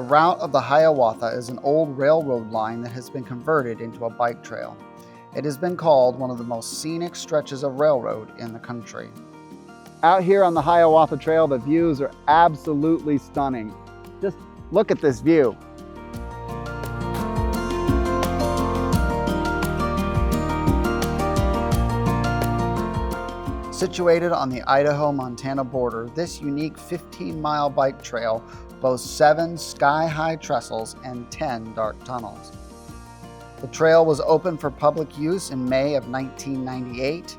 The route of the Hiawatha is an old railroad line that has been converted into a bike trail. It has been called one of the most scenic stretches of railroad in the country. Out here on the Hiawatha Trail, the views are absolutely stunning. Just look at this view. Situated on the Idaho-Montana border, this unique 15-mile bike trail boasts 7 sky-high trestles and 10 dark tunnels. The trail was opened for public use in May of 1998.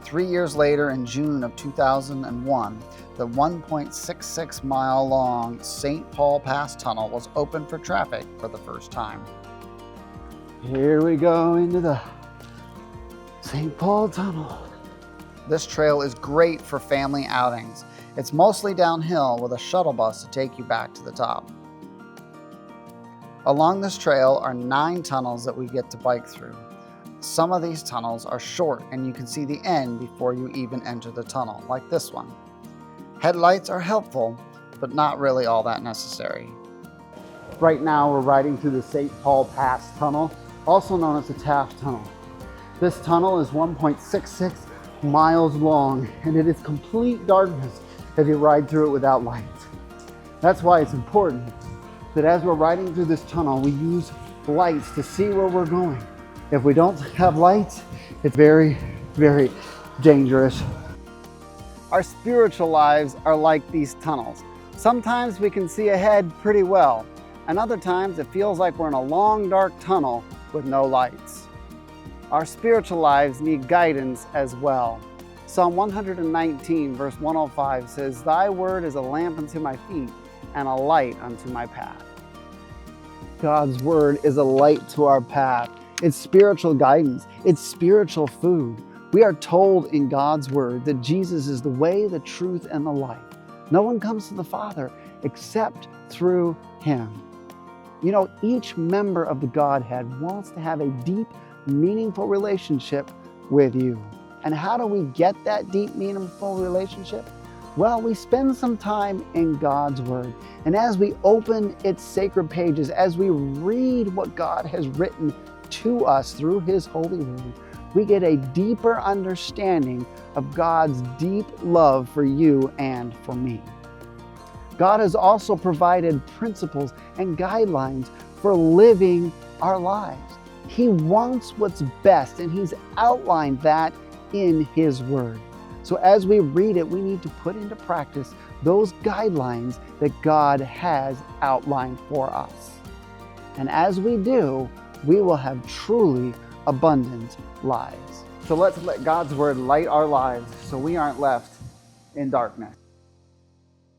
3 years later, in June of 2001, the 1.66-mile-long St. Paul Pass Tunnel was opened for traffic for the first time. Here we go into the St. Paul Tunnel. This trail is great for family outings. It's mostly downhill with a shuttle bus to take you back to the top. Along this trail are 9 tunnels that we get to bike through. Some of these tunnels are short and you can see the end before you even enter the tunnel, like this one. Headlights are helpful, but not really all that necessary. Right now we're riding through the St. Paul Pass Tunnel, also known as the Taft Tunnel. This tunnel is 1.66 miles long, and it is complete darkness if you ride through it without lights. That's why it's important that as we're riding through this tunnel, we use lights to see where we're going. If we don't have lights, it's very, very dangerous. Our spiritual lives are like these tunnels. Sometimes we can see ahead pretty well, and other times it feels like we're in a long, dark tunnel with no lights. Our spiritual lives need guidance as well. Psalm 119 verse 105 says, "Thy word is a lamp unto my feet and a light unto my path." God's word is a light to our path. It's spiritual guidance. It's spiritual food. We are told in God's word that Jesus is the way, the truth, and the life. No one comes to the Father except through him. You know, each member of the Godhead wants to have a deep, meaningful relationship with you. And how do we get that deep, meaningful relationship? Well, we spend some time in God's Word. And as we open its sacred pages, as we read what God has written to us through His holy word, we get a deeper understanding of God's deep love for you and for me. God has also provided principles and guidelines for living our lives. He wants what's best, and He's outlined that in His Word. So as we read it, we need to put into practice those guidelines that God has outlined for us. And as we do, we will have truly abundant lives. So let's let God's Word light our lives so we aren't left in darkness.